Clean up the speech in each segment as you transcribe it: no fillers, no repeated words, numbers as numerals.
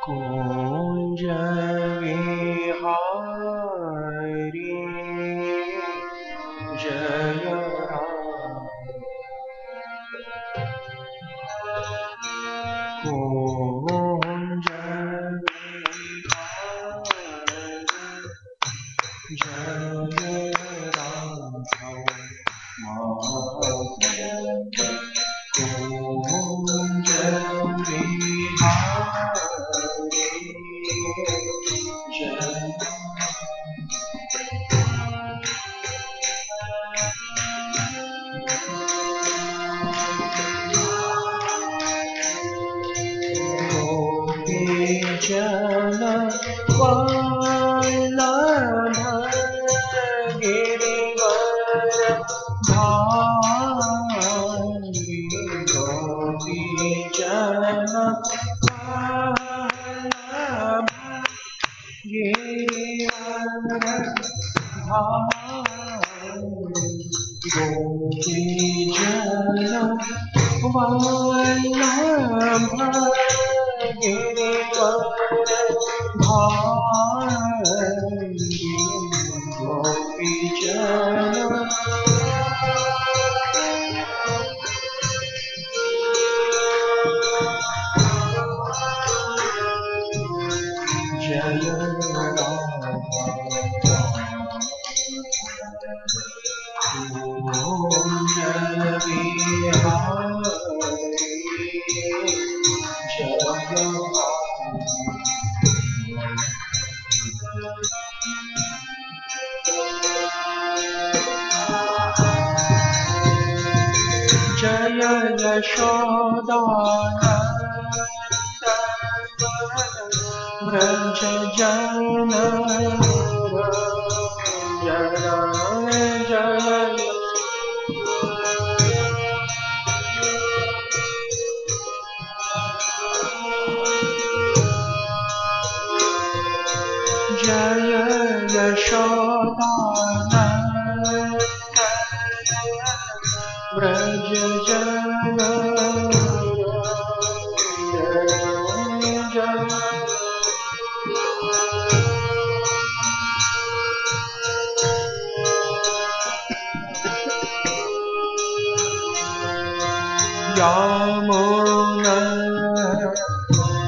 कुंज विहारी जय राम। कुंज विहारी जय राम। कुंज जन वल्लभ गिरिवर धारी। गोपी जन वल्लभ गिरिवर धारी। गोपी जन वल्लभ गिरिवर धारी। गोपी जन जय राम। कुंज विहारी जय जय यशोदानंदन व्रज जननी जय यशोदानंदन व्रज यमुना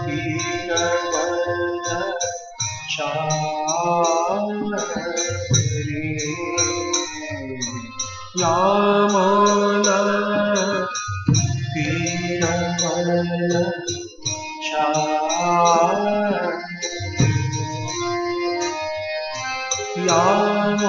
तीरवनचारि। यमुना तीरवनचारि। यमुना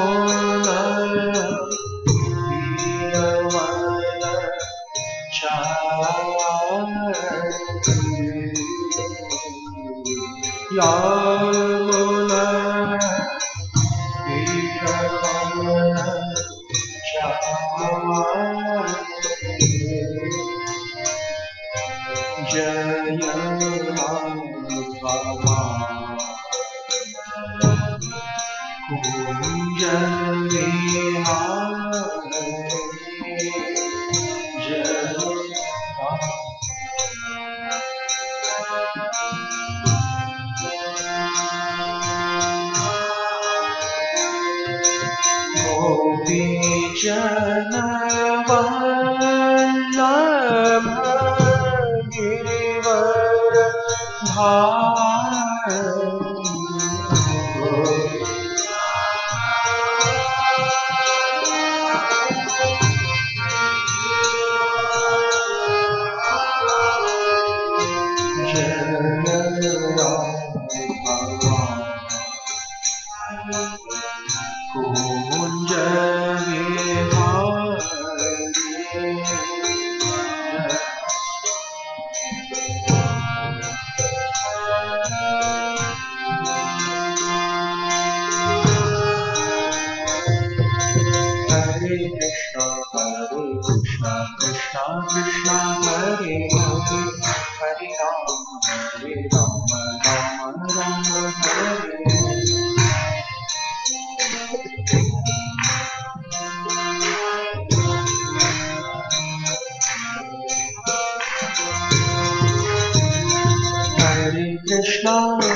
यमुना जय राधा। कुंज विहारी जय राम। गोपी जन वल्लभ गिरिवर धारी। कुंज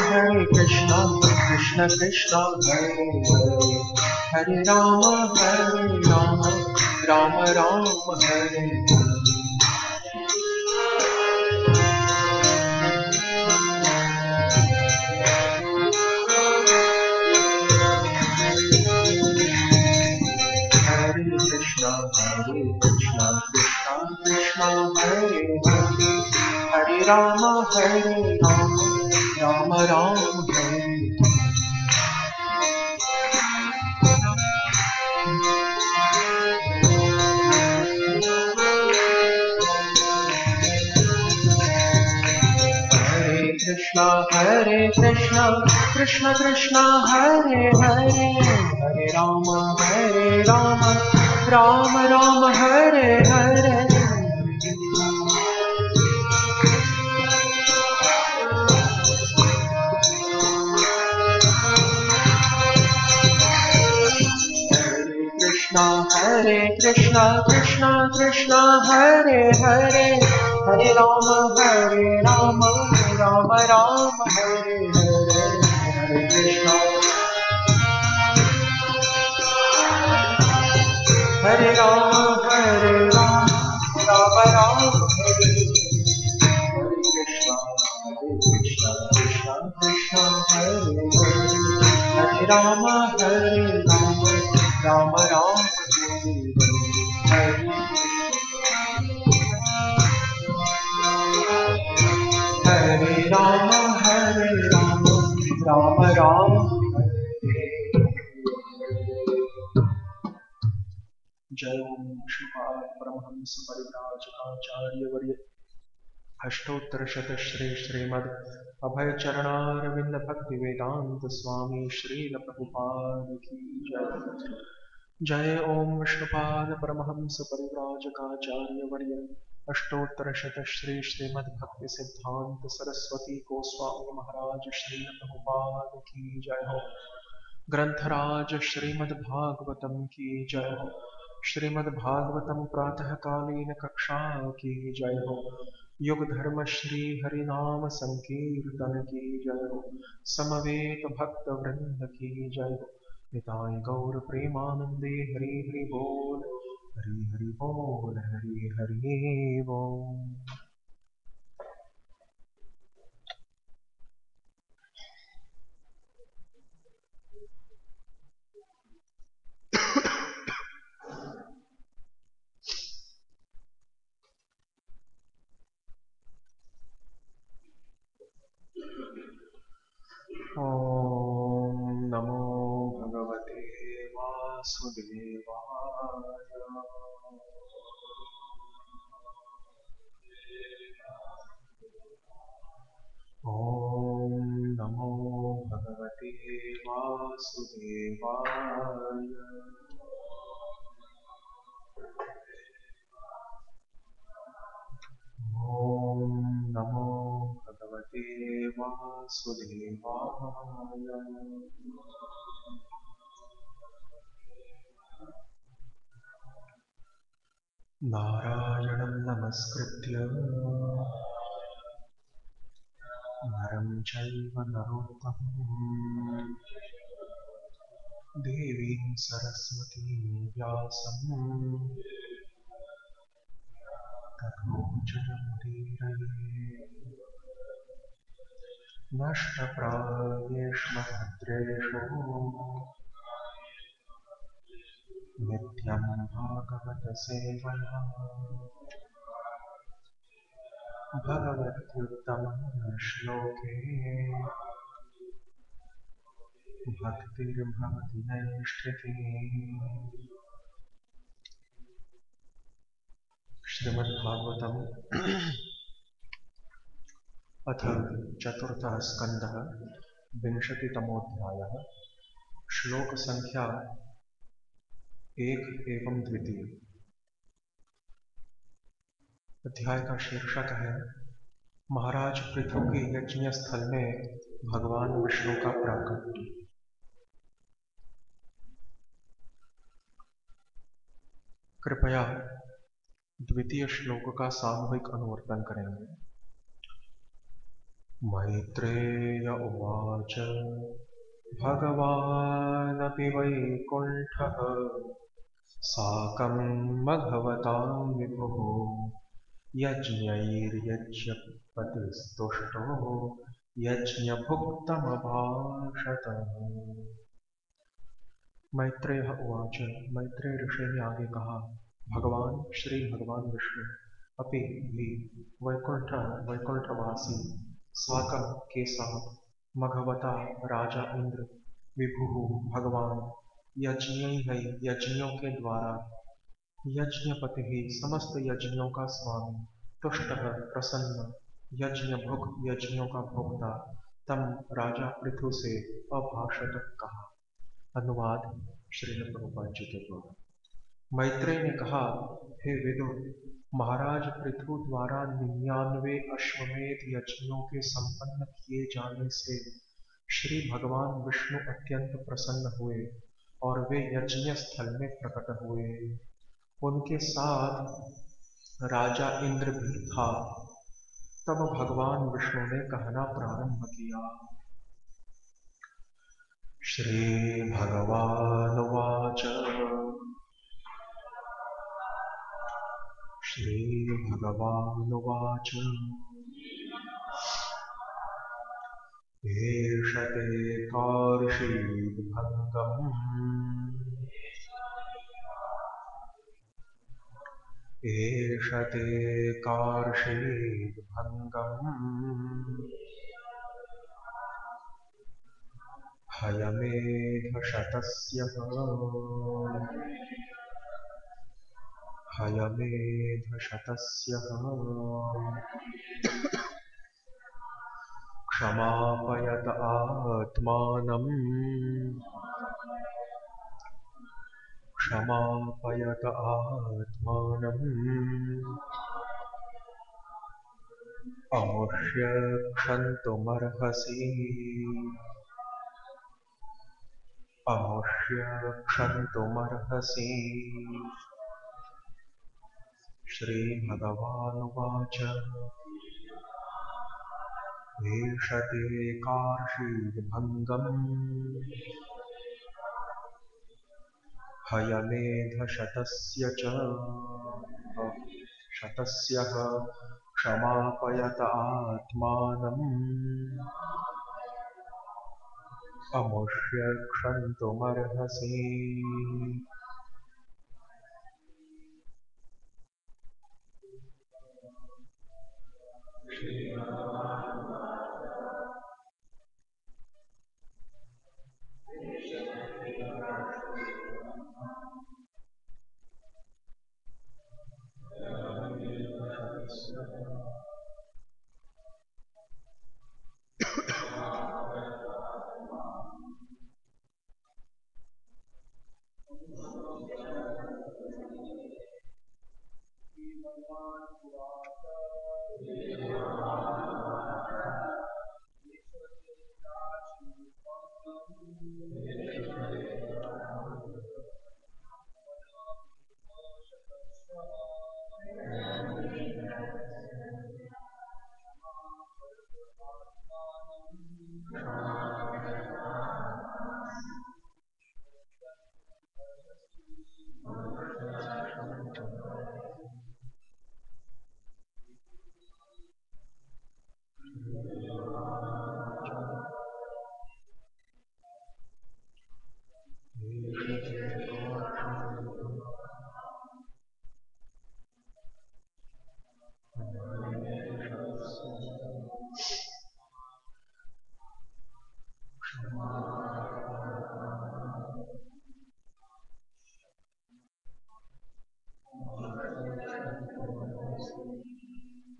Hare Krishna, Krishna Krishna, Hare Hare, Hare Rama, Rama Hare Hare Krishna, Krishna Krishna, Hare Hare, Hare Rama, Rama Hare Hare Krishna, Krishna Krishna, Hare Hare, Hare Rama, Rama Hare Krishna, Krishna Krishna, Hare Hare, Hare Rama, Rama Hare Hare. Hare Krishna, Krishna Krishna, Hare Hare, Hare Rama, Rama Hare Hare, Hare Krishna, Hare Rama, Rama Hare Krishna, Krishna Krishna, Hare Hare, Hare Rama, Rama Hare Hare Rama, Rama जय ओम श्रीपाद परमहंस परिव्राजकाचार्य वर्य अष्टोत्तर शत श्रीमद अभय चरणारविंद भक्ति वेदांत स्वामी श्रील प्रभुपाद की जय। जय ओम विष्णुपाद परमहंस परिव्राजकाचार्य वर्य अष्टोत्तर शत श्रीमद भक्ति सिद्धांत सरस्वती गोस्वामी महाराज श्रील प्रभुपाद की जय हो। ग्रंथराज श्रीमद् भागवतम की जय हो। श्रीमद् भागवतम प्रातः कालीन कक्षा की जय हो। युग धर्म श्री हरिनाम संकीर्तन की जय हो। समवेत भक्त वृंद की जय हो। निताय गौर प्रेमानंदे हरि हरि बोल, हरि हरि बोल, हरि हरि बोल। ओम नमो भगवते वासुदेवाय। ओम नमो भगवते वासुदेवाय। ओम नमो भगवते वासुदेवाय। नारायणं नमस्कृत्य नरं चैव नरोत्तमं देवीं सरस्वतीं व्यासं ततो जयमुदीरये। नष्टप्रायेषु भद्रेषु नित्यं भागवत सेवया भगवत्युत्तमश्लोके भक्तिर्भवति नैष्ठिकी। श्रीमद्भागवतम् अथ चतुर्थः स्कन्धः विंशतितमोऽध्यायः। श्लोक संख्या 1 एवं द्वितीय। अध्याय का शीर्षक है महाराज पृथु के यज्ञ स्थल में भगवान विष्णु का प्राकट्य। कृपया द्वितीय श्लोक का सामूहिक अनुवर्तन करेंगे। मैत्रेय उवाच भगवानपि वैकुण्ठः साकं मघवतां विभुः यज्ञैर्यज्ञपतिस्तुष्टो यज्ञभुक्तमभाषत। मैत्रेय उवाच, मैत्रेय ऋषि ने आगे कहा, भगवान श्री भगवान विष्णु अपि भी वैकुंठवासी साकं के साथ मघवता राजा इंद्र विभु भगवान यज्ञों के द्वारा यज्ञपति ही समस्त यज्ञों का स्वामी तुष्ट प्रसन्न यज्ञभुक यज्ञों का भोक्ता तम राजा पृथु से अभाषत कहा। अनुवाद श्रील प्रभुपाद जी के द्वारा। मैत्रेय ने कहा, हे विदुर, महाराज पृथु द्वारा 99 अश्वमेध यज्ञों के संपन्न किए जाने से श्री भगवान विष्णु अत्यंत प्रसन्न हुए और वे यज्ञ स्थल में प्रकट हुए। उनके साथ राजा इंद्र भी था। तब भगवान विष्णु ने कहना प्रारंभ किया। श्री भगवानुवाच श्रीभगवानुवाच एष ते कार्षीद्भङ्गम् एष ते कार्षीद्भङ्गम् हयमेधशतस्य क्षमापयत आत्मानम् अमुष्य क्षन्तुमर्हसि। श्रीभगवानुवाच एष ते कार्षीद्भङ्गम् हयमेधशतस्य क्षमापयत आत्मानम् अमुष्य क्षन्तुमर्हसि।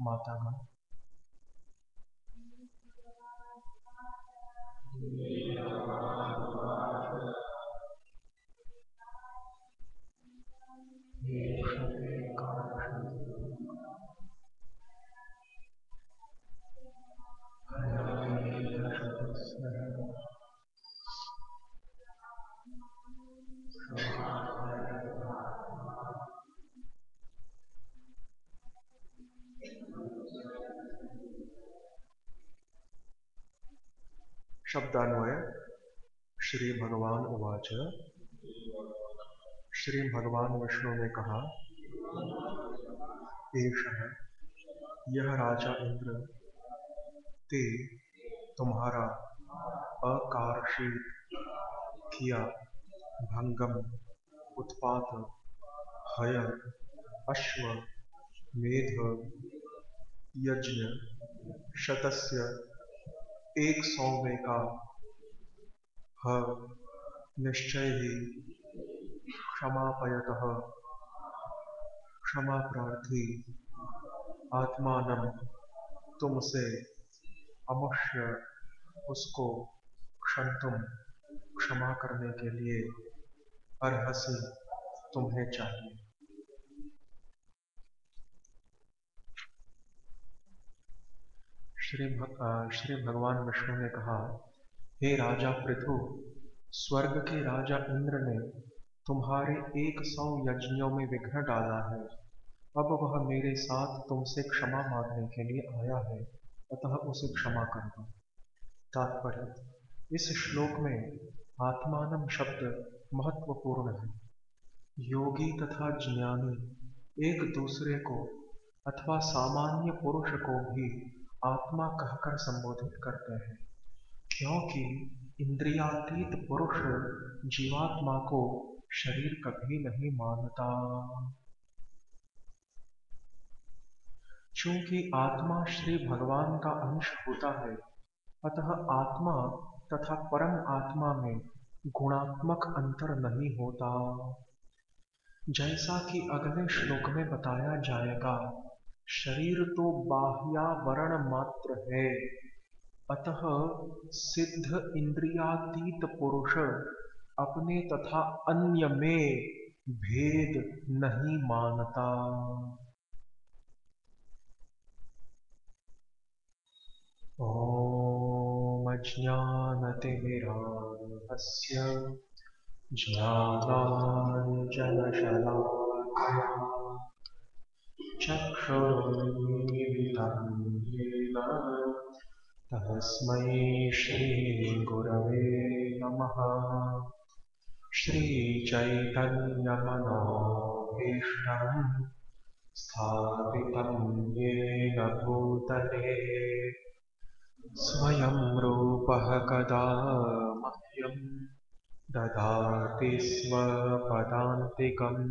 मातागण, शब्दान्वय। श्री भगवान उवाच। श्री भगवान विष्णु ने कहा, एषः यह राजा इंद्र ते तुम्हारा अकार्षित किया भंगम उत्पात हय अश्व मेध यज्ञ शतस्य 100वें का ह निश्चय ही क्षमापयतः क्षमा प्रार्थी आत्मानं तुमसे अवश्य उसको क्षंतुम क्षमा करने के लिए अर्हसि तुम्हें चाहिए। श्री भगवान विष्णु ने कहा, हे राजा पृथु, स्वर्ग के राजा इंद्र ने तुम्हारे 100 यज्ञों में विघ्न डाला है। अब वह मेरे साथ तुमसे क्षमा मांगने के लिए आया है, अतः उसे क्षमा कर दो। तात्पर्य, इस श्लोक में आत्मानम शब्द महत्वपूर्ण है। योगी तथा ज्ञानी एक दूसरे को अथवा सामान्य पुरुष को भी आत्मा कहकर संबोधित करते हैं, क्योंकि इंद्रियातीत पुरुष जीवात्मा को शरीर कभी नहीं मानता। चूंकि आत्मा श्री भगवान का अंश होता है, अतः आत्मा तथा परम आत्मा में गुणात्मक अंतर नहीं होता। जैसा कि अगले श्लोक में बताया जाएगा, शरीर तो बाह्यावरण मात्र है, अतः सिद्ध इंद्रियातीत पुरुष अपने तथा अन्य में भेद नहीं मानता। ओम अज्ञानतिमिरान्धस्य ज्ञानाञ्जनशलाकया चक्षुरुन्मीलितं येन तस्मै श्रीगुरवे नमः। श्रीचैतन्यमनोभीष्टं स्थापितं येन भूतले स्वयं रूपः कदा मह्यं ददाति स्वपदान्तिकम्।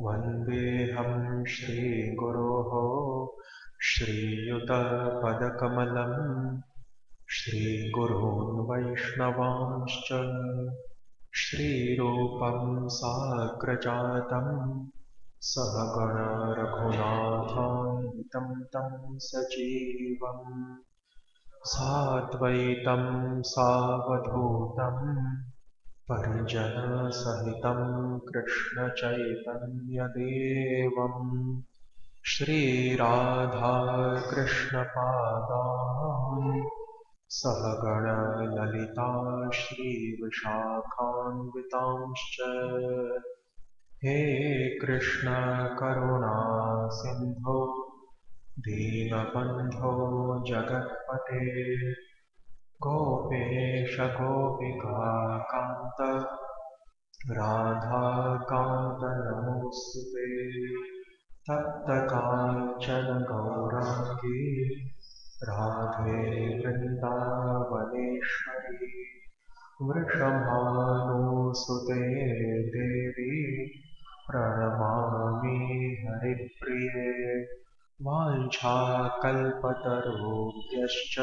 वन्देऽहं श्रीगुरोः श्रीयुतपदकमलं श्रीगुरून् वैष्णवांश्च श्रीरूपं साग्रजातं सहगण रघुनाथान्वितं तं सजीवम् साद्वैतं सावधूतं परिजनसहितं कृष्णचैतन्यदेवम् श्रीराधाकृष्णपादान् सहगण ललिता श्रीविशाखान्वितांश्च। हे कृष्ण करुणा सिन्धो दीनबन्धो जगत्पते गोपेश गोपिका कान्त राधाकान्त नमोऽस्तुते। तप्तकाञ्चन गौराङ्गी राधे वृन्दावनेश्वरी वृषभानुसुते देवी प्रणमामि हरिप्रिये। वाञ्छाकल्पतरुभ्यश्च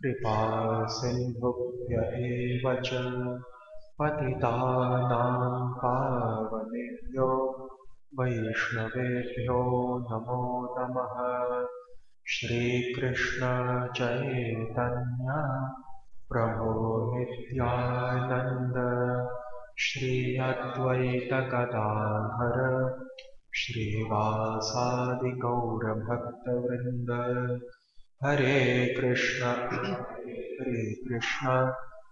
कृपा सिन्धुभ्य एव च पतितानां पावनेभ्यो वैष्णवेभ्यो नमो नमः। श्रीकृष्ण चैतन्य प्रभो नित्यानंद श्री अद्वैत गदाधर श्रीवासादि गौरभक्तवृंद। हरे कृष्ण कृष्ण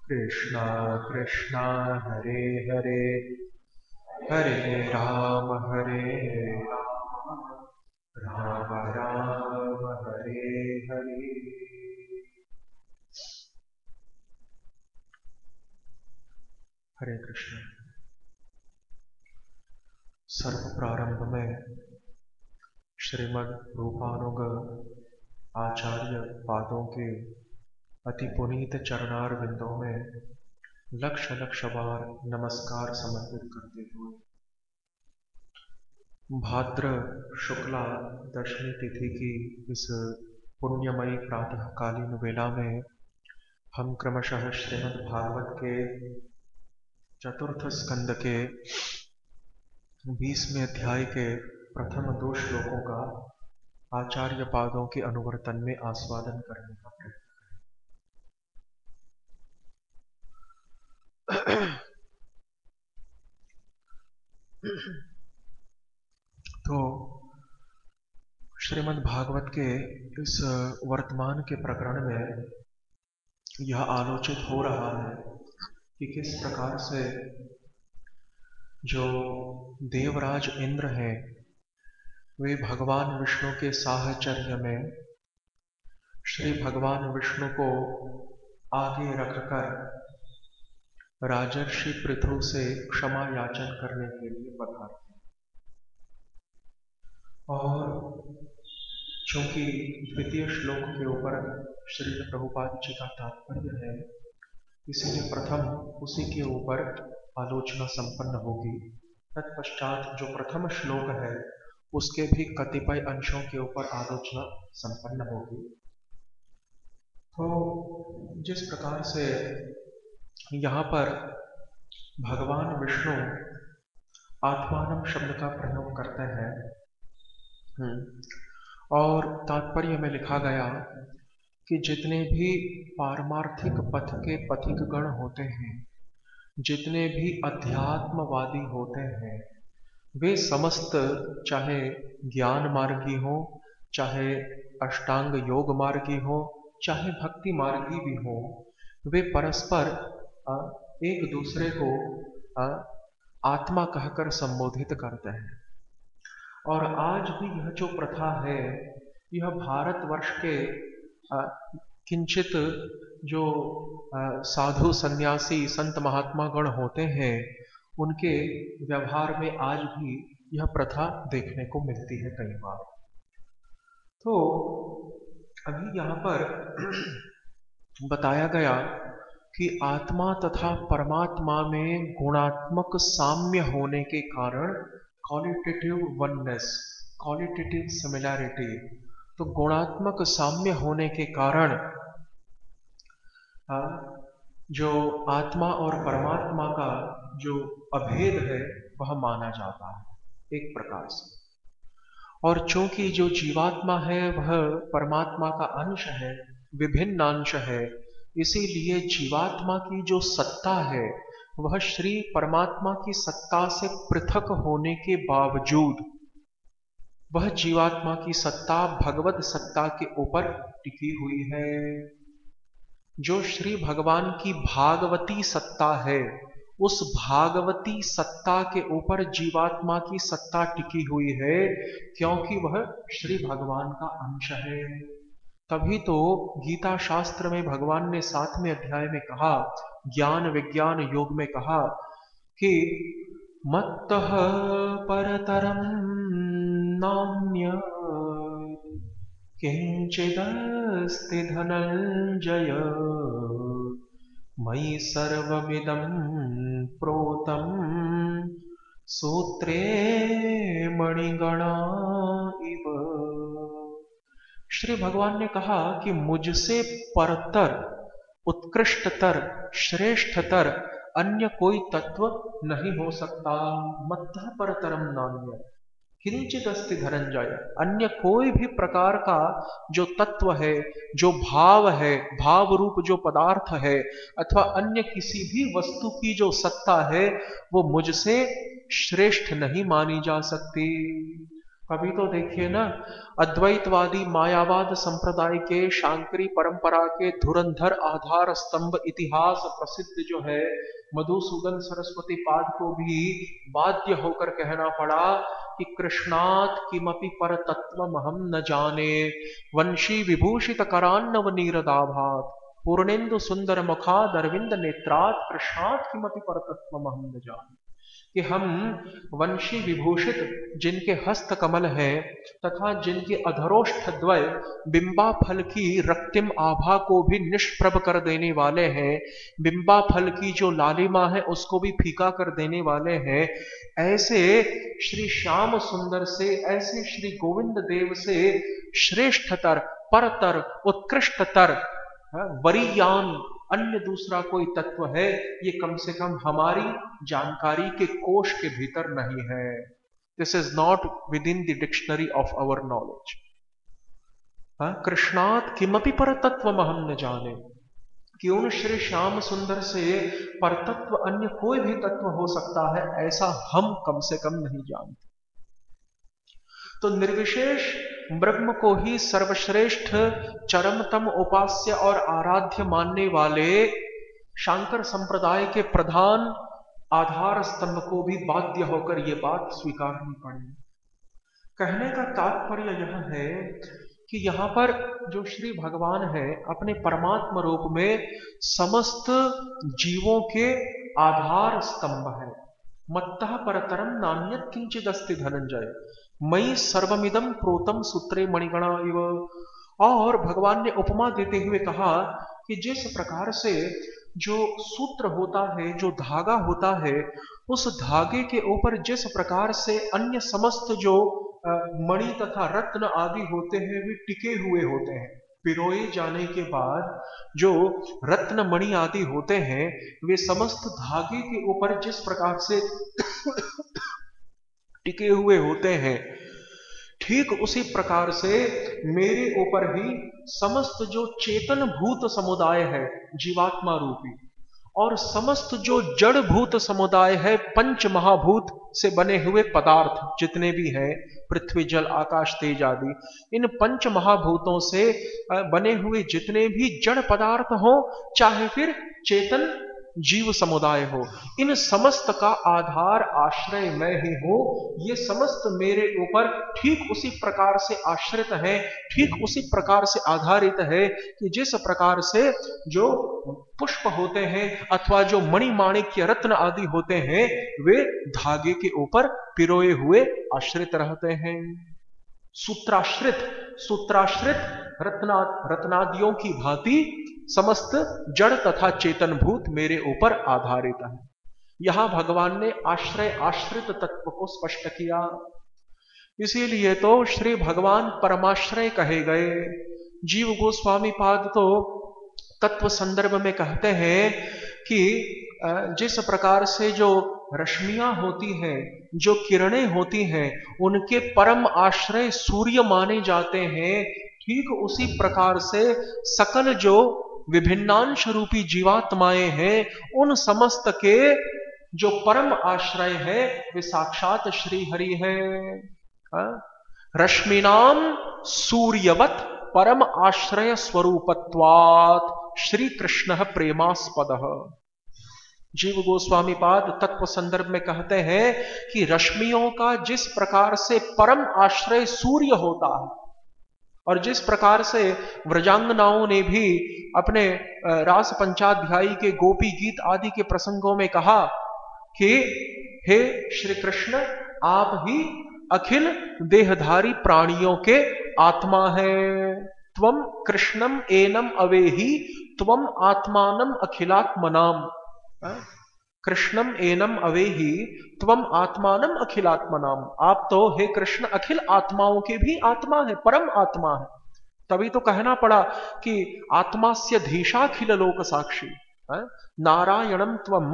कृष्ण हरे हरे, हरे राम राम राम हरे हरे। हरे कृष्ण। सर्व प्रारंभ में श्रीमद् रूपानुग आचार्य पादों के अति पुनीत चरणार बिंदों में लक्ष लक्ष बार नमस्कार समर्पित करते हुए भाद्र शुक्ला दशमी तिथि की इस पुण्यमयी प्रातःकालीन वेला में हम क्रमशः श्रीमद् भागवत के चतुर्थ स्कंद के 20वें अध्याय के प्रथम 2 श्लोकों का आचार्य पादों के अनुवर्तन में आस्वादन करने का प्रयत्न। तो श्रीमद् भागवत के इस वर्तमान के प्रकरण में यह आलोचित हो रहा है कि किस प्रकार से जो देवराज इंद्र हैं वे भगवान विष्णु के साहचर्य में श्री भगवान विष्णु को आगे रखकर राजर्षि पृथु से क्षमा याचन करने के लिए पधारे। और चूंकि द्वितीय श्लोक के ऊपर श्री प्रभुपाद जी का तात्पर्य है, इसीलिए प्रथम उसी के ऊपर आलोचना संपन्न होगी। तत्पश्चात जो प्रथम श्लोक है उसके भी कतिपय अंशों के ऊपर आलोचना संपन्न होगी। तो जिस प्रकार से यहाँ पर भगवान विष्णु आत्मानम शब्द का प्रयोग करते हैं और तात्पर्य में लिखा गया कि जितने भी पारमार्थिक पथ के पथिक गण होते हैं, जितने भी अध्यात्मवादी होते हैं, वे समस्त चाहे ज्ञान मार्गी हो, चाहे अष्टांग योग मार्गी हो, चाहे भक्ति मार्गी भी हो, वे परस्पर एक दूसरे को आत्मा कहकर संबोधित करते हैं। और आज भी यह जो प्रथा है, यह भारतवर्ष के किंचित जो साधु सन्यासी संत महात्मा गण होते हैं, उनके व्यवहार में आज भी यह प्रथा देखने को मिलती है कई बार। तो अभी यहाँ पर बताया गया कि आत्मा तथा परमात्मा में गुणात्मक साम्य होने के कारण क्वालिटेटिव वननेस, क्वालिटेटिव सिमिलैरिटी, तो गुणात्मक साम्य होने के कारण जो आत्मा और परमात्मा का जो अभेद है वह माना जाता है एक प्रकार से। और चूंकि जो जीवात्मा है वह परमात्मा का अंश है, विभिन्न अंश है, इसीलिए जीवात्मा की जो सत्ता है वह श्री परमात्मा की सत्ता से पृथक होने के बावजूद वह जीवात्मा की सत्ता भगवत सत्ता के ऊपर टिकी हुई है। जो श्री भगवान की भागवती सत्ता है, उस भागवती सत्ता के ऊपर जीवात्मा की सत्ता टिकी हुई है, क्योंकि वह श्री भगवान का अंश है। तभी तो गीता शास्त्र में भगवान ने 7वें अध्याय में कहा, ज्ञान विज्ञान योग में कहा कि मत्तः परतरम नान्य किंचिदस्ति धनंजय मयि सर्वमिदं प्रोतं सूत्रे मणिगणा इव। श्री भगवान ने कहा कि मुझसे परतर, उत्कृष्टतर, श्रेष्ठतर अन्य कोई तत्व नहीं हो सकता। मत्तः परतरम नान्य किंचित अस्ति धनंजय। अन्य कोई भी प्रकार का जो तत्व है, जो भाव है, भाव रूप जो पदार्थ है, अथवा अन्य किसी भी वस्तु की जो सत्ता है, वो मुझसे श्रेष्ठ नहीं मानी जा सकती। कभी तो देखिए ना, अद्वैतवादी मायावाद संप्रदाय के शांकरी परंपरा के धुरंधर आधार स्तंभ इतिहास प्रसिद्ध जो है, मधुसूदन सरस्वती पाद को भी बाध्य होकर कहना पड़ा कि कृष्णात् किमपि पर तत्वमहं न जाने, वंशी विभूषित करान्नव नीरदाभात्, पूर्णेन्दु सुंदर मुखाद अरविंद नेत्रात्, कृष्णात् किमपि पर तत्वमहं न जाने। कि हम वंशी विभूषित जिनके हस्त कमल हैं तथा जिनके अधरोष्ठ द्वय बिंबा फल की रक्तिम आभा को भी निष्प्रभ कर देने वाले हैं, बिंबा फल की जो लालिमा है उसको भी फीका कर देने वाले हैं, ऐसे श्री श्याम सुंदर से, ऐसे श्री गोविंद देव से श्रेष्ठतर, परतर, उत्कृष्टतर, वरीयान अन्य दूसरा कोई तत्व है, ये कम से कम हमारी जानकारी के कोश के भीतर नहीं है। This is not within the dictionary of our knowledge. कृष्णात् किमपि पर तत्व हम न जाने, कि उन श्री श्याम सुंदर से परतत्व अन्य कोई भी तत्व हो सकता है, ऐसा हम कम से कम नहीं जानते। तो निर्विशेष ब्रह्म को ही सर्वश्रेष्ठ चरमतम उपास्य और आराध्य मानने वाले शांकर संप्रदाय के प्रधान आधार स्तंभ को भी बाध्य होकर यह बात स्वीकारनी पड़ी। कहने का तात्पर्य यह है कि यहां पर जो श्री भगवान है अपने परमात्म रूप में समस्त जीवों के आधार स्तंभ है। मत्तः परतरम नान्यत् किंचित् अस्ति धनंजय, मयि सर्वमिदं प्रोतम सूत्रे मणिगणा इव। और भगवान ने उपमा देते हुए कहा कि जिस प्रकार से जो सूत्र होता है, जो धागा होता है, उस धागे के ऊपर जिस प्रकार से अन्य समस्त जो मणि तथा रत्न आदि होते हैं वे टिके हुए होते हैं, पिरोए जाने के बाद जो रत्न मणि आदि होते हैं वे समस्त धागे के ऊपर जिस प्रकार से टिके हुए होते हैं, ठीक उसी प्रकार से मेरे ऊपर भी समस्त जो चेतन भूत समुदाय है जीवात्मा रूपी, और समस्त जो जड़ भूत समुदाय है पंच महाभूत से बने हुए पदार्थ जितने भी हैं, पृथ्वी जल आकाश तेज आदि, इन पंच महाभूतों से बने हुए जितने भी जड़ पदार्थ हो, चाहे फिर चेतन जीव समुदाय हो, इन समस्त का आधार आश्रय मैं ही हूं। ये समस्त मेरे ऊपर ठीक उसी प्रकार से आश्रित है, ठीक उसी प्रकार से आधारित है कि जिस प्रकार से जो पुष्प होते हैं अथवा जो मणि माणिक्य रत्न आदि होते हैं वे धागे के ऊपर पिरोए हुए आश्रित रहते हैं। सूत्राश्रित रत्नादियों की भांति समस्त जड़ तथा चेतन भूत मेरे ऊपर आधारित है। यहां भगवान ने आश्रय आश्रित तत्व को स्पष्ट किया, इसीलिए तो श्री भगवान परमाश्रय कहे गए। जीव गोस्वामी पाद तो तत्व संदर्भ में कहते हैं कि जिस प्रकार से जो रश्मियां होती हैं, जो किरणें होती हैं, उनके परम आश्रय सूर्य माने जाते हैं, ठीक उसी प्रकार से सकल जो विभिन्नांश रूपी जीवात्माएं हैं उन समस्त के जो परम आश्रय है वे साक्षात श्री हरि है। रश्मिनाम सूर्यवत परम आश्रय स्वरूपत्वात् श्री कृष्ण प्रेमास्पद। जीव गोस्वामी पाद तत्व संदर्भ में कहते हैं कि रश्मियों का जिस प्रकार से परम आश्रय सूर्य होता है, और जिस प्रकार से व्रजांगनाओं ने भी अपने रास पंचाध्यायी के गोपी गीत आदि के प्रसंगों में कहा कि हे श्री कृष्ण आप ही अखिल देहधारी प्राणियों के आत्मा है। त्वम कृष्णम एनम अवेहि त्वम आत्मानम अखिलात्मनाम। कृष्णम एनम अवेहि त्वम आत्मानम अखिलात्मनाम। आप तो हे कृष्ण अखिल आत्माओं के भी आत्मा है, परम आत्मा है। तभी तो कहना पड़ा कि आत्मास्य धीशाखिल लोक साक्षी है? नारायणम त्वम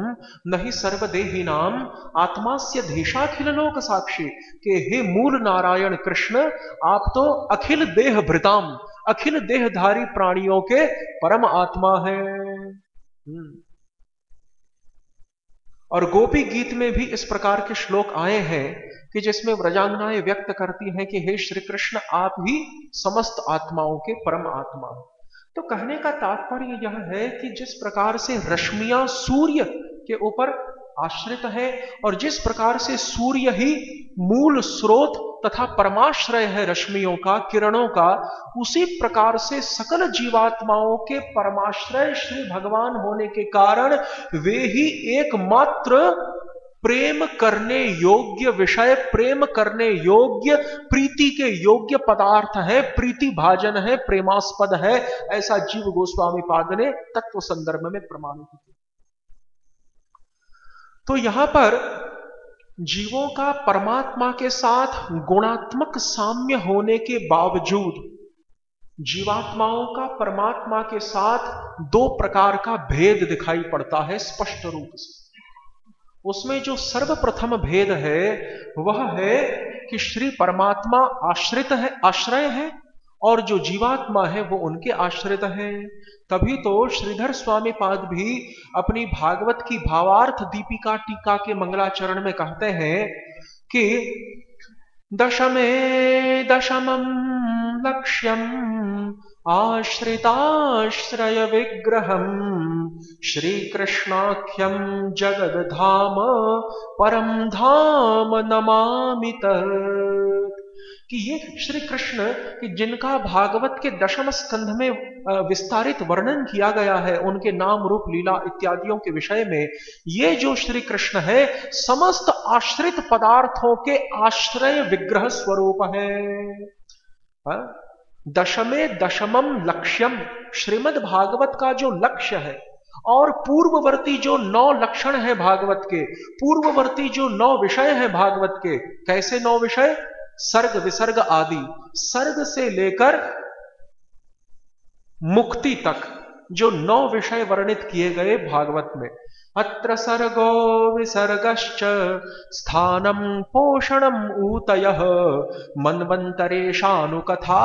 नहीं सर्वदेहिनाम आत्मास्य धीशाखिल लोक साक्षी, के हे मूल नारायण कृष्ण, आप तो अखिल देह भृताम, अखिल देहधारी प्राणियों के परम आत्मा है। और गोपी गीत में भी इस प्रकार के श्लोक आए हैं कि जिसमें व्रजांगनाएं व्यक्त करती हैं कि हे श्री कृष्ण, आप ही समस्त आत्माओं के परम आत्मा। तो कहने का तात्पर्य यह है कि जिस प्रकार से रश्मियां सूर्य के ऊपर आश्रित है और जिस प्रकार से सूर्य ही मूल स्रोत तथा परमाश्रय है रश्मियों का, किरणों का, उसी प्रकार से सकल जीवात्माओं के परमाश्रय श्री भगवान होने के कारण वे ही एकमात्र प्रेम करने योग्य विषय, प्रेम करने योग्य, प्रीति के योग्य पदार्थ है, प्रीति भाजन है, प्रेमास्पद है, ऐसा जीव गोस्वामी पाद ने तत्व संदर्भ में प्रमाणित किया। तो यहां पर जीवों का परमात्मा के साथ गुणात्मक साम्य होने के बावजूद जीवात्माओं का परमात्मा के साथ दो प्रकार का भेद दिखाई पड़ता है स्पष्ट रूप से। उसमें जो सर्वप्रथम भेद है वह है कि श्री परमात्मा आश्रित है, आश्रय है, और जो जीवात्मा है वो उनके आश्रित है। तभी तो श्रीधर स्वामी पाद भी अपनी भागवत की भावार्थ दीपिका टीका के मंगलाचरण में कहते हैं कि दशमे दशमं लक्ष्यम आश्रिताश्रय विग्रहम श्रीकृष्णाख्यम जगद्धाम परम धाम नमामि तत्। कि ये श्री कृष्ण कि जिनका भागवत के दशम स्कंध में विस्तारित वर्णन किया गया है, उनके नाम रूप लीला इत्यादियों के विषय में, ये जो श्री कृष्ण है समस्त आश्रित पदार्थों के आश्रय विग्रह स्वरूप है। दशमे दशमम लक्ष्यम, श्रीमद् भागवत का जो लक्ष्य है और पूर्ववर्ती जो 9 लक्षण है भागवत के, पूर्ववर्ती जो 9 विषय है भागवत के, कैसे 9 विषय? सर्ग विसर्ग आदि, सर्ग से लेकर मुक्ति तक जो 9 विषय वर्णित किए गए भागवत में। अत्र सर्गो विसर्गश्च स्थानम पोषणम ऊतयः मन्वन्तरेशानुकथा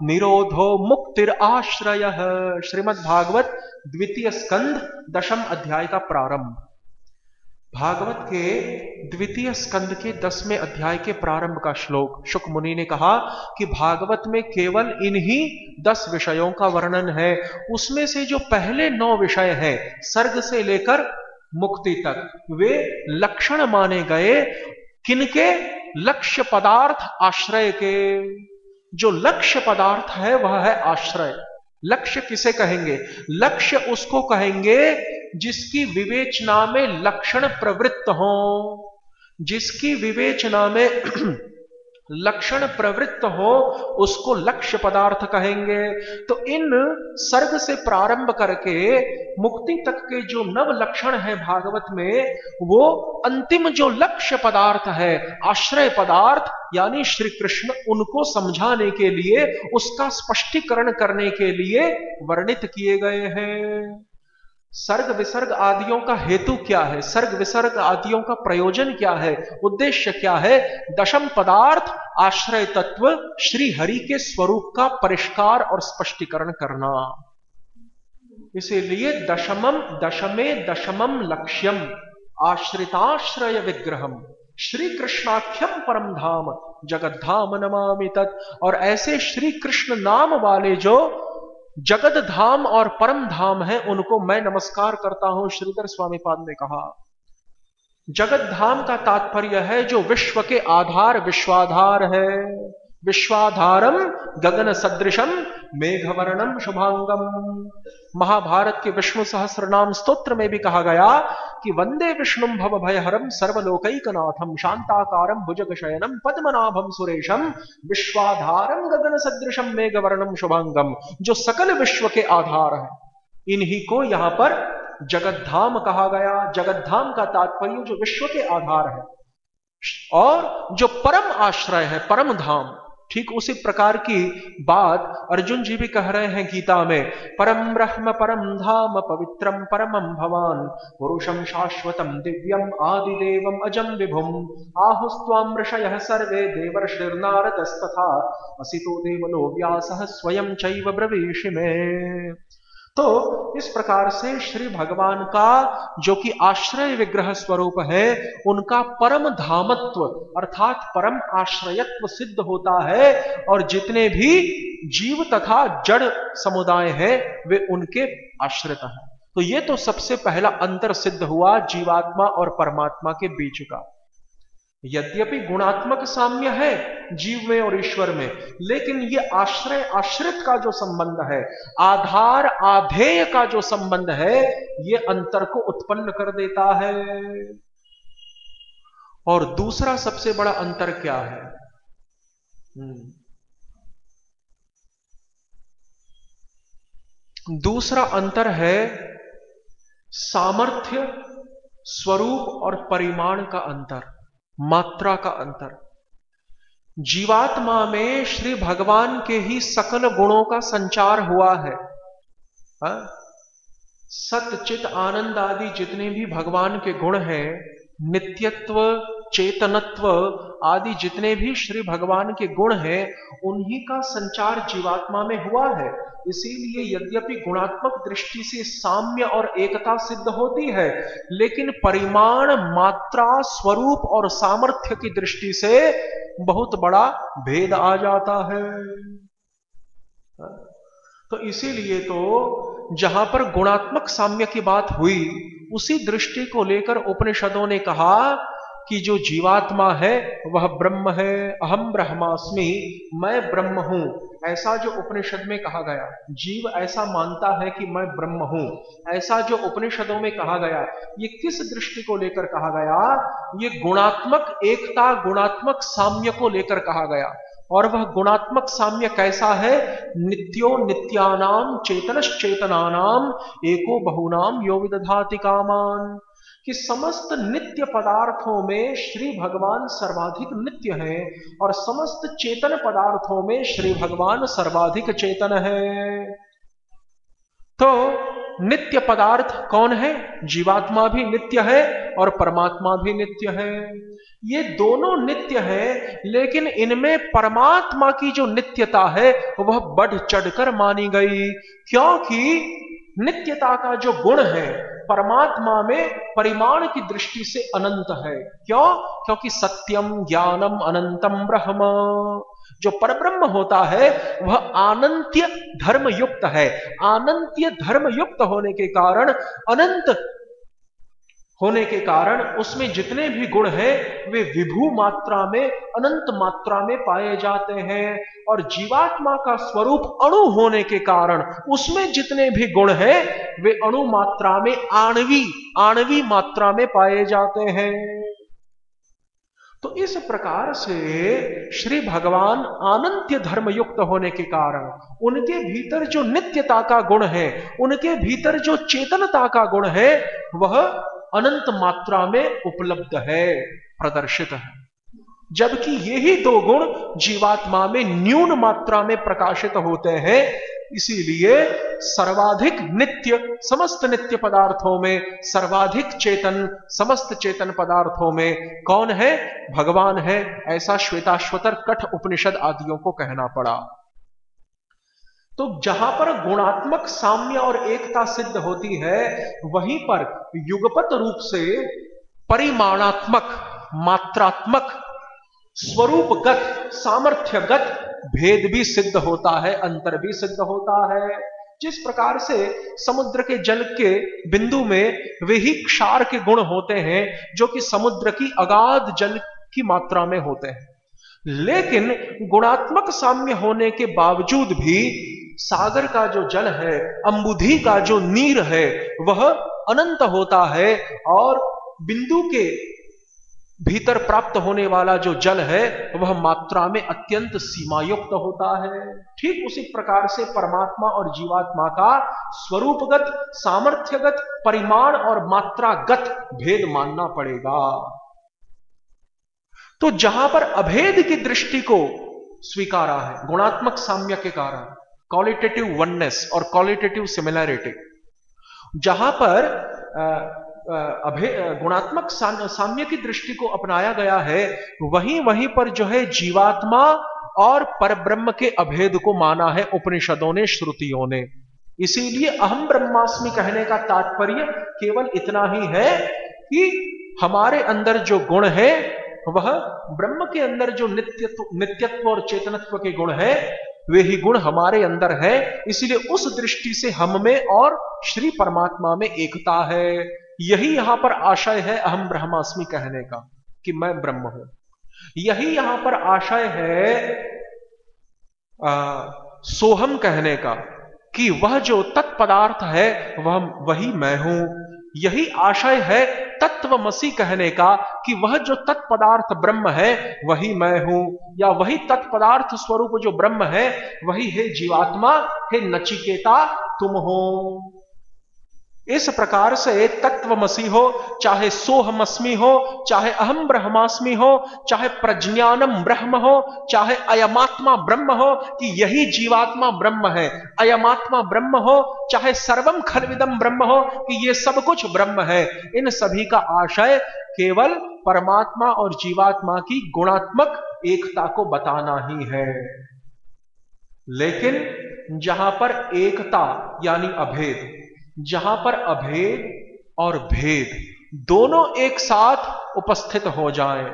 निरोधो मुक्तिर आश्रयः। श्रीमद् भागवत द्वितीय स्कंद दशम अध्याय का प्रारंभ। भागवत के द्वितीय स्कंद के 10वें अध्याय के प्रारंभ का श्लोक शुक मुनि ने कहा कि भागवत में केवल इन्हीं 10 विषयों का वर्णन है। उसमें से जो पहले 9 विषय हैं सर्ग से लेकर मुक्ति तक, वे लक्षण माने गए किनके? लक्ष्य पदार्थ आश्रय के। जो लक्ष्य पदार्थ है वह है आश्रय। लक्ष्य किसे कहेंगे? लक्ष्य उसको कहेंगे जिसकी विवेचना में लक्षण प्रवृत्त हो, जिसकी विवेचना में लक्षण प्रवृत्त हो उसको लक्ष्य पदार्थ कहेंगे। तो इन सर्ग से प्रारंभ करके मुक्ति तक के जो 9 लक्षण है भागवत में, वो अंतिम जो लक्ष्य पदार्थ है, आश्रय पदार्थ यानी श्री कृष्ण, उनको समझाने के लिए, उसका स्पष्टीकरण करने के लिए वर्णित किए गए हैं। सर्ग विसर्ग आदियों का हेतु क्या है? सर्ग विसर्ग आदियों का प्रयोजन क्या है? उद्देश्य क्या है? दशम पदार्थ आश्रय तत्व श्री हरि के स्वरूप का परिष्कार और स्पष्टीकरण करना। इसीलिए दशमे दशमम लक्ष्यम आश्रिताश्रय विग्रहम श्री कृष्णाख्यम परम धाम जगद्धाम नमामि तत्। और ऐसे श्री कृष्ण नाम वाले जो जगत धाम और परम धाम है उनको मैं नमस्कार करता हूं, श्रीधर स्वामी पाद ने कहा। जगत धाम का तात्पर्य है जो विश्व के आधार, विश्वाधार है। विश्वाधारम गगन सदृशम मेघवर्णम शुभांगम। महाभारत के विष्णु सहस्र नाम स्तोत्र में भी कहा गया कि वंदे विष्णुम भव भयहरम सर्वलोकैकनाथम शांताकारम भुजगशयनम पद्मनाभम सुरेशम विश्वाधारम गगन सदृशम मेघवर्णम शुभांगम। जो सकल विश्व के आधार है, इन्हीं को यहां पर जगत धाम कहा गया। जगत धाम का तात्पर्य जो विश्व के आधार है और जो परम आश्रय है, परम धाम, ठीक उसी प्रकार की बात अर्जुन जी भी कह रहे हैं गीता में, परम ब्रह्म परम धाम पवित्रम परमं भवान पुरुषम शाश्वतम दिव्यम आदिदेवम अजम विभुम आहुस्त्वाम ऋषयः सर्वे देवर्षिर्नारदस्तथा असितो देवलो व्यासः स्वयं चैव ब्रवीषि मे। तो इस प्रकार से श्री भगवान का जो कि आश्रय विग्रह स्वरूप है, उनका परम धामत्व अर्थात परम आश्रयत्व सिद्ध होता है, और जितने भी जीव तथा जड़ समुदाय हैं वे उनके आश्रित हैं। तो ये तो सबसे पहला अंतर सिद्ध हुआ जीवात्मा और परमात्मा के बीच का। यद्यपि गुणात्मक साम्य है जीव में और ईश्वर में, लेकिन ये आश्रय आश्रित का जो संबंध है, आधार आधेय का जो संबंध है, ये अंतर को उत्पन्न कर देता है। और दूसरा सबसे बड़ा अंतर क्या है? दूसरा अंतर है सामर्थ्य, स्वरूप और परिमाण का अंतर, मात्रा का अंतर। जीवात्मा में श्री भगवान के ही सकल गुणों का संचार हुआ है। सत चित आनंद आदि जितने भी भगवान के गुण हैं, नित्यत्व चेतनत्व आदि जितने भी श्री भगवान के गुण हैं, उन्हीं का संचार जीवात्मा में हुआ है। इसीलिए यद्यपि गुणात्मक दृष्टि से साम्य और एकता सिद्ध होती है, लेकिन परिमाण, मात्रा, स्वरूप और सामर्थ्य की दृष्टि से बहुत बड़ा भेद आ जाता है। तो इसीलिए तो जहां पर गुणात्मक साम्य की बात हुई, उसी दृष्टि को लेकर उपनिषदों ने कहा कि जो जीवात्मा है वह ब्रह्म है, अहम ब्रह्मास्मि, मैं ब्रह्म हूं, ऐसा जो उपनिषद में कहा गया। जीव ऐसा मानता है कि मैं ब्रह्म हूं, ऐसा जो उपनिषदों में कहा गया, ये किस दृष्टि को लेकर कहा गया? ये गुणात्मक एकता, गुणात्मक साम्य को लेकर कहा गया। और वह गुणात्मक साम्य कैसा है? नित्यो नित्यानाम चेतनश्चेतनानाम एको बहुनाम यो विदधाति कामान, कि समस्त नित्य पदार्थों में श्री भगवान सर्वाधिक नित्य हैं, और समस्त चेतन पदार्थों में श्री भगवान सर्वाधिक चेतन है। तो नित्य पदार्थ कौन है? जीवात्मा भी नित्य है और परमात्मा भी नित्य है। ये दोनों नित्य हैं, लेकिन इनमें परमात्मा की जो नित्यता है वह बढ़ चढ़कर मानी गई, क्योंकि नित्यता का जो गुण है परमात्मा में परिमाण की दृष्टि से अनंत है। क्यों? क्योंकि सत्यम ज्ञानम अनंतम ब्रह्म, जो परब्रह्म होता है वह अनंत्य धर्म युक्त है। अनंत्य धर्म युक्त होने के कारण, अनंत होने के कारण उसमें जितने भी गुण हैं वे विभू मात्रा में, अनंत मात्रा में पाए जाते हैं। और जीवात्मा का स्वरूप अणु होने के कारण उसमें जितने भी गुण हैं वे अणु मात्रा में, आणवी मात्रा में पाए जाते हैं। तो इस प्रकार से श्री भगवान अनंत्य धर्म युक्त होने के कारण उनके भीतर जो नित्यता का गुण है, उनके भीतर जो चेतनता का गुण है, वह अनंत मात्रा में उपलब्ध है, प्रदर्शित है। जबकि यही दो गुण जीवात्मा में न्यून मात्रा में प्रकाशित होते हैं। इसीलिए सर्वाधिक नित्य समस्त नित्य पदार्थों में, सर्वाधिक चेतन समस्त चेतन पदार्थों में कौन है? भगवान है। ऐसा श्वेताश्वतर कठ उपनिषद आदियों को कहना पड़ा। तो जहां पर गुणात्मक साम्य और एकता सिद्ध होती है, वहीं पर युगपत रूप से परिमाणात्मक, मात्रात्मक, स्वरूपगत, सामर्थ्यगत भेद भी सिद्ध होता है, अंतर भी सिद्ध होता है। जिस प्रकार से समुद्र के जल के बिंदु में वे ही क्षार के गुण होते हैं जो कि समुद्र की अगाध जल की मात्रा में होते हैं, लेकिन गुणात्मक साम्य होने के बावजूद भी सागर का जो जल है, अंबुधि का जो नीर है, वह अनंत होता है, और बिंदु के भीतर प्राप्त होने वाला जो जल है वह मात्रा में अत्यंत सीमायुक्त होता है। ठीक उसी प्रकार से परमात्मा और जीवात्मा का स्वरूपगत, सामर्थ्यगत, परिमाण और मात्रागत भेद मानना पड़ेगा। तो जहां पर अभेद की दृष्टि को स्वीकारा है, गुणात्मक साम्य के कारण, क्वालिटेटिव वननेस और क्वालिटेटिव सिमिलैरिटी। जहां पर गुणात्मक साम्य की दृष्टि को अपनाया गया है, वहीं वहीं पर जो है जीवात्मा और परब्रह्म के अभेद को माना है उपनिषदों ने, श्रुतियों ने। इसीलिए अहम ब्रह्मास्मि कहने का तात्पर्य केवल इतना ही है कि हमारे अंदर जो गुण है वह ब्रह्म के अंदर जो नित्यत्व और चेतनत्व के गुण है, वे ही गुण हमारे अंदर है। इसलिए उस दृष्टि से हम में और श्री परमात्मा में एकता है। यही यहां पर आशय है अहम ब्रह्मास्मि कहने का, कि मैं ब्रह्म हूं। यही यहां पर आशय है सोहम कहने का, कि वह जो तत्पदार्थ है वही मैं हूं। यही आशय है तत्वमसि कहने का, कि वह जो तत्पदार्थ ब्रह्म है वही मैं हूं, या वही तत्पदार्थ स्वरूप जो ब्रह्म है वही है जीवात्मा, हे नचिकेता तुम हो। इस प्रकार से तत्वमसि हो, चाहे सोहमस्मि हो, चाहे अहम ब्रह्मास्मि हो, चाहे प्रज्ञानम ब्रह्म हो, चाहे अयमात्मा ब्रह्म हो, कि यही जीवात्मा ब्रह्म है, अयमात्मा ब्रह्म हो, चाहे सर्वम खलविदम ब्रह्म हो, कि ये सब कुछ ब्रह्म है। इन सभी का आशय केवल परमात्मा और जीवात्मा की गुणात्मक एकता को बताना ही है। लेकिन जहां पर एकता यानी अभेद, जहां पर अभेद और भेद दोनों एक साथ उपस्थित हो जाएं,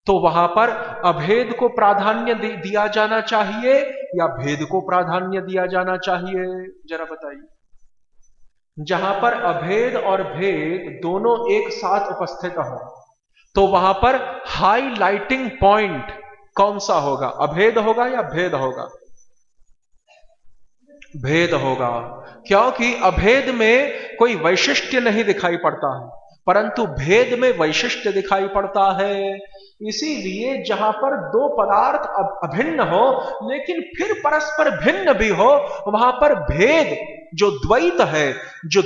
तो वहां पर अभेद को प्राधान्य दिया जाना चाहिए या भेद को प्राधान्य दिया जाना चाहिए, जरा बताइए। जहां पर अभेद और भेद दोनों एक साथ उपस्थित हो, तो वहां पर हाईलाइटिंग पॉइंट कौन सा होगा? अभेद होगा या भेद होगा? भेद होगा, क्योंकि अभेद में कोई वैशिष्ट्य नहीं दिखाई पड़ता है, परंतु भेद में वैशिष्ट्य दिखाई पड़ता है। इसीलिए जहां पर दो पदार्थ अभिन्न हो लेकिन फिर परस्पर भिन्न भी हो, वहां पर भेद जो द्वैत है, जो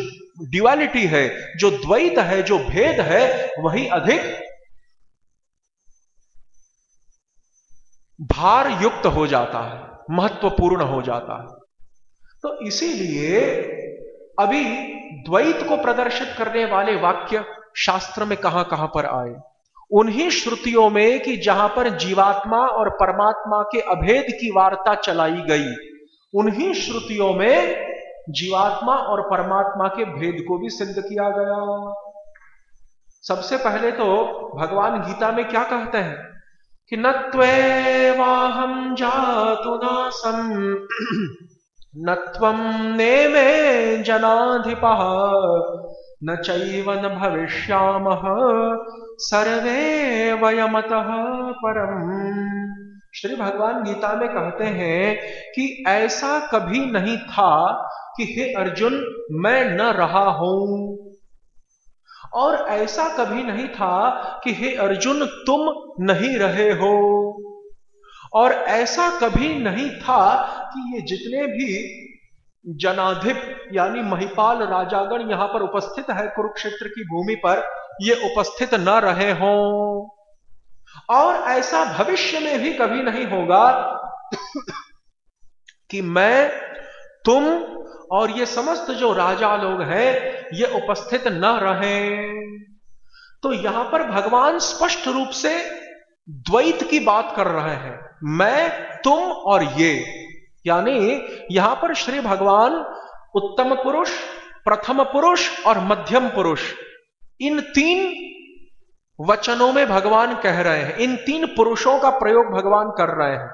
ड्युअलिटी है, जो द्वैत है, जो भेद है, वही अधिक भार युक्त हो जाता है, महत्वपूर्ण हो जाता है। तो इसीलिए अभी द्वैत को प्रदर्शित करने वाले वाक्य शास्त्र में कहां कहां पर आए? उन्हीं श्रुतियों में कि जहां पर जीवात्मा और परमात्मा के अभेद की वार्ता चलाई गई, उन्हीं श्रुतियों में जीवात्मा और परमात्मा के भेद को भी सिद्ध किया गया। सबसे पहले तो भगवान गीता में क्या कहते हैं कि न त्वेवाहं जातु नासम् न त्वं नेमे जनाधिपः न चैव न भविष्यामः सर्वे वयमतः परम्। श्री भगवान गीता में कहते हैं कि ऐसा कभी नहीं था कि हे अर्जुन मैं न रहा हूं, और ऐसा कभी नहीं था कि हे अर्जुन तुम नहीं रहे हो, और ऐसा कभी नहीं था कि ये जितने भी जनाधिप यानी महिपाल राजागण यहां पर उपस्थित है कुरुक्षेत्र की भूमि पर, ये उपस्थित न रहे हों, और ऐसा भविष्य में भी कभी नहीं होगा कि मैं, तुम और ये समस्त जो राजा लोग हैं ये उपस्थित न रहें। तो यहां पर भगवान स्पष्ट रूप से द्वैत की बात कर रहे हैं, मैं, तुम और ये। यानी यहां पर श्री भगवान उत्तम पुरुष, प्रथम पुरुष और मध्यम पुरुष, इन तीन वचनों में भगवान कह रहे हैं, इन तीन पुरुषों का प्रयोग भगवान कर रहे हैं।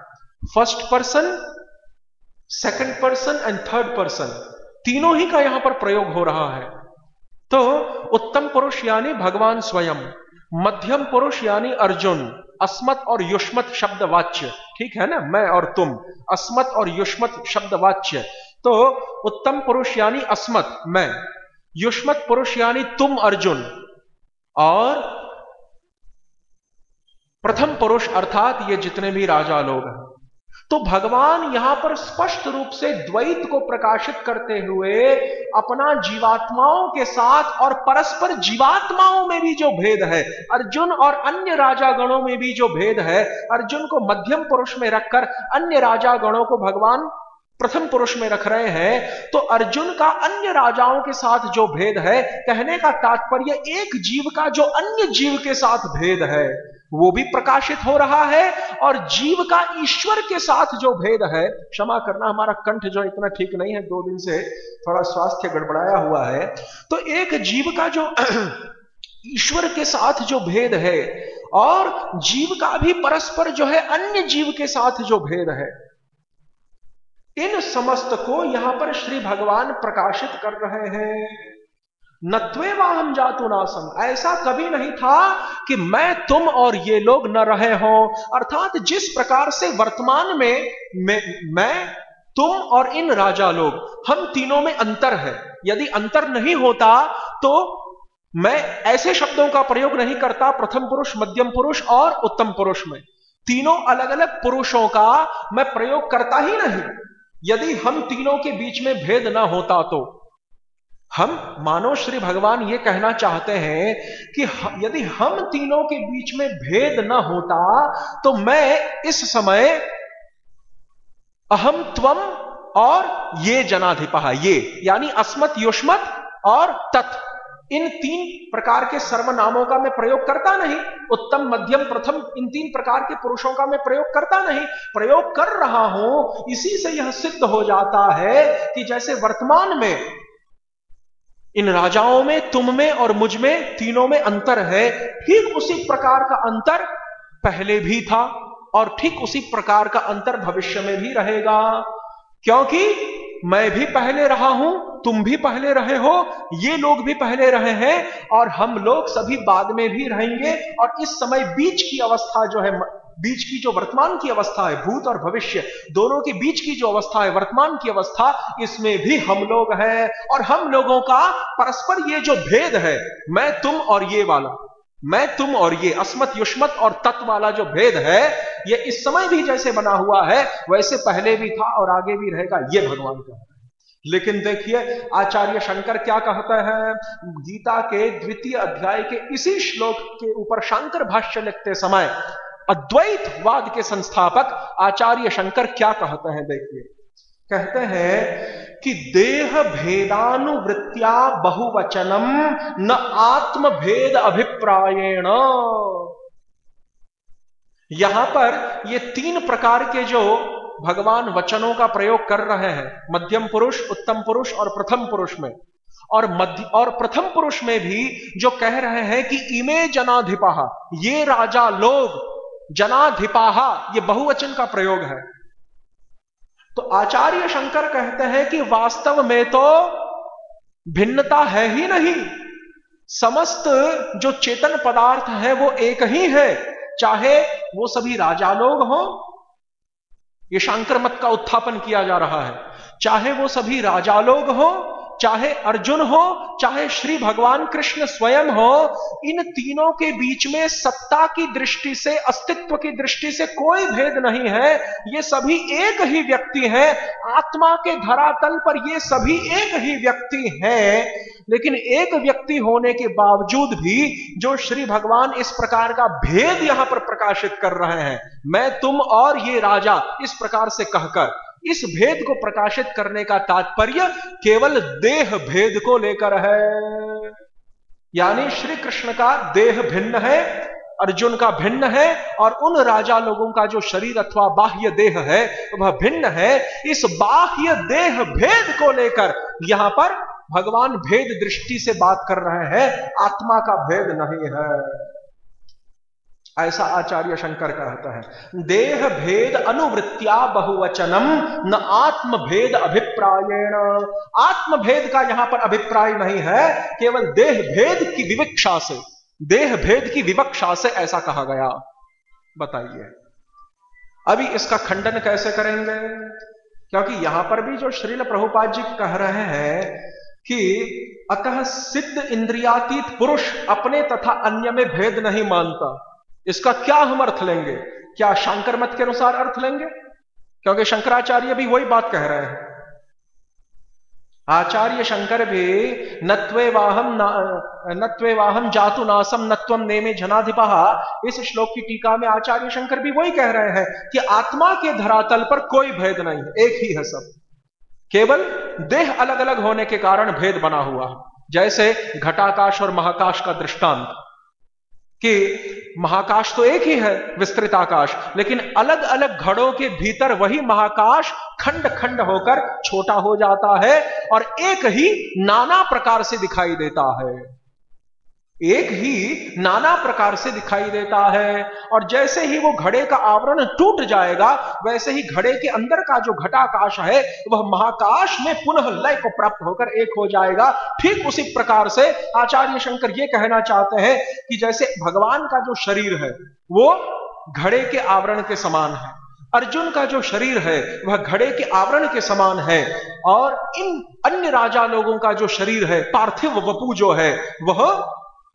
First person, second person and third person, तीनों ही का यहां पर प्रयोग हो रहा है। तो उत्तम पुरुष यानी भगवान स्वयं, मध्यम पुरुष यानी अर्जुन, अस्मत् और युष्मत् शब्द वाच्य, ठीक है ना, मैं और तुम, अस्मत् और युष्मत् शब्द वाच्य। तो उत्तम पुरुष यानी अस्मत् मैं, युष्मत् पुरुष यानी तुम अर्जुन, और प्रथम पुरुष अर्थात ये जितने भी राजा लोग हैं। तो भगवान यहां पर स्पष्ट रूप से द्वैत को प्रकाशित करते हुए अपना जीवात्माओं के साथ और परस्पर जीवात्माओं में भी जो भेद है, अर्जुन और अन्य राजा गणों में भी जो भेद है, अर्जुन को मध्यम पुरुष में रखकर अन्य राजा गणों को भगवान प्रथम पुरुष में रख रहे हैं। तो अर्जुन का अन्य राजाओं के साथ जो भेद है, कहने का तात्पर्य एक जीव का जो अन्य जीव के साथ भेद है वो भी प्रकाशित हो रहा है, और जीव का ईश्वर के साथ जो भेद है, क्षमा करना हमारा कंठ जो इतना ठीक नहीं है, 2 दिन से थोड़ा स्वास्थ्य गड़बड़ाया हुआ है। तो एक जीव का जो ईश्वर के साथ जो भेद है और जीव का भी परस्पर जो है अन्य जीव के साथ जो भेद है, इन समस्त को यहां पर श्री भगवान प्रकाशित कर रहे हैं। नत्वेवाहम जातु नासम, ऐसा कभी नहीं था कि मैं तुम और ये लोग न रहे हो। अर्थात जिस प्रकार से वर्तमान में मैं तुम और इन राजा लोग, हम तीनों में अंतर है। यदि अंतर नहीं होता तो मैं ऐसे शब्दों का प्रयोग नहीं करता प्रथम पुरुष, मध्यम पुरुष और उत्तम पुरुष में। तीनों अलग अलग पुरुषों का मैं प्रयोग करता ही नहीं। यदि हम तीनों के बीच में भेद ना होता तो हम, मानो श्री भगवान ये कहना चाहते हैं कि यदि हम तीनों के बीच में भेद न होता तो मैं इस समय अहम त्वम और ये जनाधिपः, ये यानी अस्मत् युष्मत् और तत्, इन 3 प्रकार के सर्वनामों का मैं प्रयोग करता नहीं। उत्तम, मध्यम, प्रथम, इन 3 प्रकार के पुरुषों का मैं प्रयोग करता नहीं। प्रयोग कर रहा हूं, इसी से यह सिद्ध हो जाता है कि जैसे वर्तमान में इन राजाओं में, तुम में और मुझ में, तीनों में अंतर है, ठीक उसी प्रकार का अंतर पहले भी था और ठीक उसी प्रकार का अंतर भविष्य में भी रहेगा। क्योंकि मैं भी पहले रहा हूं, तुम भी पहले रहे हो, ये लोग भी पहले रहे हैं और हम लोग सभी बाद में भी रहेंगे। और इस समय बीच की अवस्था जो है, बीच की जो वर्तमान की अवस्था है, भूत और भविष्य दोनों के बीच की जो अवस्था है, वर्तमान की अवस्था, इसमें भी हम लोग हैं। और हम लोगों का परस्पर ये जो भेद है, मैं तुम और ये वाला, मैं तुम और ये, अस्मत् युष्मत् और तत् वाला जो भेद है, ये इस समय भी जैसे बना हुआ है वैसे पहले भी था और आगे भी रहेगा, ये भगवान का है। लेकिन देखिए आचार्य शंकर क्या कहते हैं, गीता के 2वें अध्याय के इसी श्लोक के ऊपर शांकर भाष्य लिखते समय अद्वैतवाद के संस्थापक आचार्य शंकर क्या कहते हैं, देखिए। कहते हैं कि देह भेदानुवृत्त्या बहुवचनम न आत्म भेद अभिप्रायेण। यहां पर ये 3 प्रकार के जो भगवान वचनों का प्रयोग कर रहे हैं, मध्यम पुरुष, उत्तम पुरुष और प्रथम पुरुष में, और प्रथम पुरुष में भी जो कह रहे हैं कि इमे जनाधिपाः, ये राजा लोग, जनाधिपाः ये बहुवचन का प्रयोग है। तो आचार्य शंकर कहते हैं कि वास्तव में तो भिन्नता है ही नहीं, समस्त जो चेतन पदार्थ है वो एक ही है, चाहे वो सभी राजा लोग हों, ये शांकर मत का उत्थापन किया जा रहा है, चाहे वो सभी राजा लोग हों, चाहे अर्जुन हो, चाहे श्री भगवान कृष्ण स्वयं हो, इन तीनों के बीच में सत्ता की दृष्टि से, अस्तित्व की दृष्टि से कोई भेद नहीं है। ये सभी एक ही व्यक्ति हैं, आत्मा के धरातल पर ये सभी एक ही व्यक्ति हैं। लेकिन एक व्यक्ति होने के बावजूद भी जो श्री भगवान इस प्रकार का भेद यहां पर प्रकाशित कर रहे हैं, मैं तुम और ये राजा, इस प्रकार से कहकर इस भेद को प्रकाशित करने का तात्पर्य केवल देह भेद को लेकर है। यानी श्री कृष्ण का देह भिन्न है, अर्जुन का भिन्न है, और उन राजा लोगों का जो शरीर अथवा बाह्य देह है वह भिन्न है। इस बाह्य देह भेद को लेकर यहां पर भगवान भेद दृष्टि से बात कर रहे हैं, आत्मा का भेद नहीं है, ऐसा आचार्य शंकर कहता है। देह भेद अनुवृत्त्या बहुवचनम न आत्म भेद अभिप्रायेण। आत्म भेद का यहां पर अभिप्राय नहीं है, केवल देह भेद की विवक्षा से, देह भेद की विवक्षा से ऐसा कहा गया। बताइए अभी इसका खंडन कैसे करेंगे, क्योंकि यहां पर भी जो श्रील प्रभुपाद जी कह रहे हैं कि अतः सिद्ध इंद्रियातीत पुरुष अपने तथा अन्य में भेद नहीं मानता, इसका क्या हम अर्थ लेंगे? क्या शांकर मत के अनुसार अर्थ लेंगे? क्योंकि शंकराचार्य भी वही बात कह रहे हैं। आचार्य शंकर भी नत्वेवाहम जातु नासम नत्वम नेमे जनाधिपः, इस श्लोक की टीका में आचार्य शंकर भी वही कह रहे हैं कि आत्मा के धरातल पर कोई भेद नहीं है, एक ही है सब, केवल देह अलग अलग होने के कारण भेद बना हुआ है। जैसे घटाकाश और महाकाश का दृष्टांत, कि महाकाश तो एक ही है विस्तृत आकाश, लेकिन अलग अलग घड़ों के भीतर वही महाकाश खंड खंड होकर छोटा हो जाता है और एक ही नाना प्रकार से दिखाई देता है, एक ही नाना प्रकार से दिखाई देता है। और जैसे ही वो घड़े का आवरण टूट जाएगा, वैसे ही घड़े के अंदर का जो घटाकाश है वह महाकाश में पुनः लय को प्राप्त होकर एक हो जाएगा। ठीक उसी प्रकार से आचार्य शंकर ये कहना चाहते हैं कि जैसे भगवान का जो शरीर है वो घड़े के आवरण के समान है, अर्जुन का जो शरीर है वह घड़े के आवरण के समान है, और इन अन्य राजा लोगों का जो शरीर है, पार्थिव वपु जो है, वह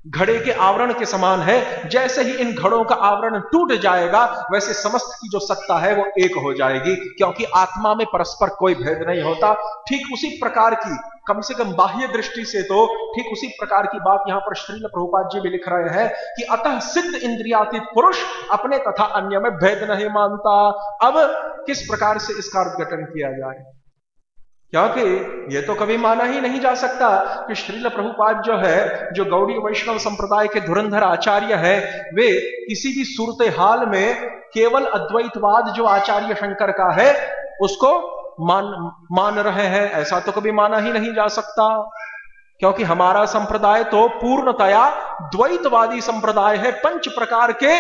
घड़े के आवरण के समान है। जैसे ही इन घड़ों का आवरण टूट जाएगा, वैसे समस्त की जो सत्ता है वो एक हो जाएगी, क्योंकि आत्मा में परस्पर कोई भेद नहीं होता। ठीक उसी प्रकार की, कम से कम बाह्य दृष्टि से तो ठीक उसी प्रकार की बात यहां पर श्रील प्रभुपाद जी भी लिख रहे हैं कि अतः सिद्ध इंद्रियातीत पुरुष अपने तथा अन्य में भेद नहीं मानता। अब किस प्रकार से इसका अर्थघटन किया जाए, क्योंकि यह तो कभी माना ही नहीं जा सकता कि श्रील प्रभुपाद जो है, जो गौड़ीय वैष्णव संप्रदाय के धुरंधर आचार्य है, वे किसी भी सूरत हाल में केवल अद्वैतवाद जो आचार्य शंकर का है उसको मान रहे हैं। ऐसा तो कभी माना ही नहीं जा सकता, क्योंकि हमारा संप्रदाय तो पूर्णतया द्वैतवादी संप्रदाय है, पंच प्रकार के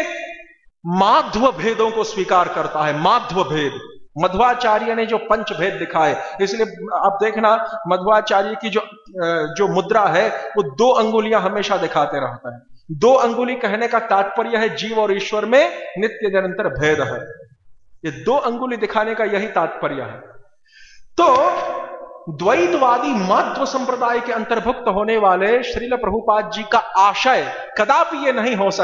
माध्व भेदों को स्वीकार करता है। माध्व भेद, मध्वाचार्य ने जो पंच भेद दिखाए, इसलिए आप देखना मध्वाचार्य की जो मुद्रा है वो 2 अंगुलियां हमेशा दिखाते रहता है। 2 अंगुली कहने का तात्पर्य है जीव और ईश्वर में नित्य निरंतर भेद है। ये 2 अंगुली दिखाने का यही तात्पर्य है। तो द्वैतवादी माध्व संप्रदाय के अंतर्भुक्त होने वाले श्रील प्रभुपाद जी का आशय कदापि ये नहीं हो सकता